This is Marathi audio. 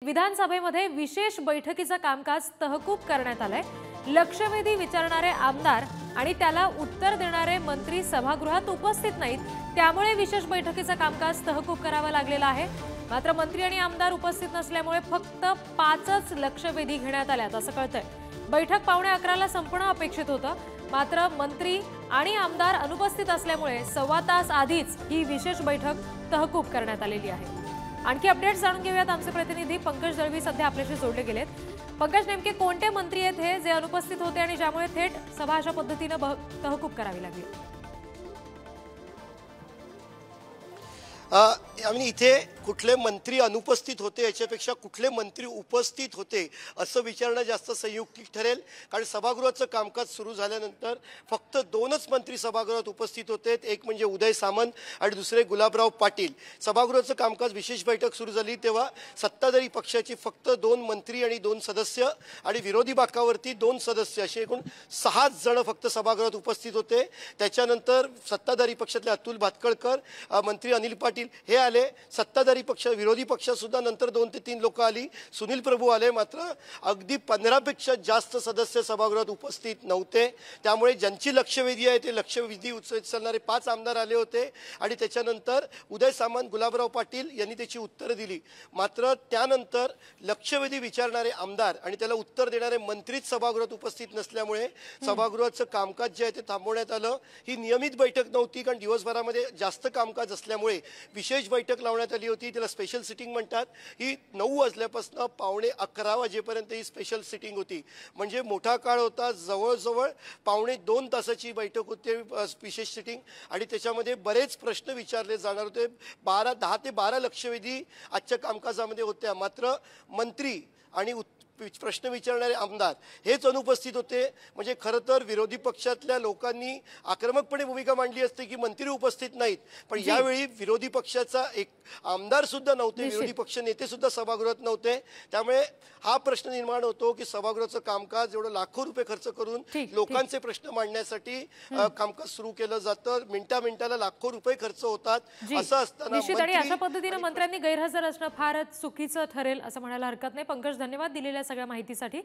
विधानसभेमध्ये विशेष बैठकीचं कामकाज तहकूब करण्यात आलंय। लक्षवेधी विचारणारे आमदार आणि त्याला उत्तर देणारे मंत्री सभागृहात उपस्थित नाहीत, त्यामुळे विशेष बैठकीचं कामकाज तहकूब करावं लागलेलं आहे। मात्र मंत्री आणि आमदार उपस्थित नसल्यामुळे फक्त 5च लक्षवेधी घेण्यात आल्यात असं कळतंय। बैठक 11:15ला संपणं अपेक्षित होतं, मात्र मंत्री आणि आमदार अनुपस्थित असल्यामुळे 1.25 तास आधीच ही विशेष बैठक तहकूब करण्यात आलेली आहे। आणखी अपडेट्स जाणून घेऊयात। आमचे प्रतिनिधी पंकज दळवी सध्या आपल्याशी जोडले गेलेत। पंकज, नेमके कोणते मंत्री आहेत हे जे अनुपस्थित होते आणि ज्यामुळे थेट सभा अशा पद्धतीने तहकूब करावी लागली? आणि इथे कुठले मंत्री अनुपस्थित होते याच्यापेक्षा कुठले मंत्री उपस्थित होते असं विचारणं जास्त संयुक्तिक ठरेल, कारण सभागृहाचं कामकाज सुरू झाल्यानंतर फक्त 2च मंत्री सभागृहात उपस्थित होते। एक म्हणजे उदय सामंत आणि दुसरे गुलाबराव पाटील। सभागृहाचं कामकाज विशेष बैठक सुरू झाली तेव्हा सत्ताधारी पक्षाची फक्त 2 मंत्री आणि 2 सदस्य आणि विरोधी बाकावरती 2 सदस्य असे एकूण 6 जण फक्त सभागृहात उपस्थित होते। त्याच्यानंतर सत्ताधारी पक्षातले अतुल भातखळकर, मंत्री अनिल पाटील हे आले। सत्ताधारी पक्ष विरोधी पक्ष सुद्धा नंतर 2 ते 3 लोक आली, सुनील प्रभू आले। मात्र अगदी 15 पेक्षा जास्त सदस्य सभागृहात उपस्थित नव्हते। त्यामुळे ज्यांची लक्षवेधी आहे ते लक्षवेधी उचलणारे 5 आमदार आले होते आणि त्याच्यानंतर उदय सामंत, गुलाबराव पाटील यांनी त्याची उत्तरं दिली। मात्र त्यानंतर लक्षवेधी विचारणारे आमदार आणि त्याला उत्तर देणारे मंत्रीच सभागृहात उपस्थित नसल्यामुळे सभागृहाचं कामकाज जे आहे ते थांबवण्यात आलं। ही नियमित बैठक नव्हती, कारण दिवसभरामध्ये जास्त कामकाज असल्यामुळे विशेष बैठक लावण्यात आली होती। त्याला स्पेशल सिटिंग म्हणतात। ही 9 वाजल्यापासून 11:15 वाजेपर्यंत ही स्पेशल सिटिंग होती, म्हणजे मोठा काळ होता। जवळजवळ 2.25 तासाची बैठक होती विशेष सिटिंग, आणि त्याच्यामध्ये बरेच प्रश्न विचारले जाणार होते। 10 ते 12 लक्षवेधी आजच्या कामकाजामध्ये होत्या। मात्र मंत्री आणि प्रश्न विचारणारे आमदार हेच अनुपस्थित होते। म्हणजे खरं तर विरोधी पक्षातल्या लोकांनी आक्रमकपणे भूमिका मांडली असते की मंत्री उपस्थित नाहीत, पण यावेळी विरोधी पक्षाचा एक आमदार सुद्धा नव्हते, विरोधी पक्ष नेते सुद्धा सभागृहात नव्हते। त्यामुळे हा प्रश्न निर्माण होतो की सभागृहाचं कामकाज एवढं लाखो रुपये खर्च करून लोकांचे प्रश्न मांडण्यासाठी कामकाज सुरू केलं जातं। मिनिटाला लाखो रुपये खर्च होतात। असं असताना अशा पद्धतीने मंत्र्यांनी गैरहजर असणं फारच चुकीचं ठरेल असं म्हणायला हरकत नाही। पंकज, धन्यवाद दिलेल्या सगळ्या माहितीसाठी।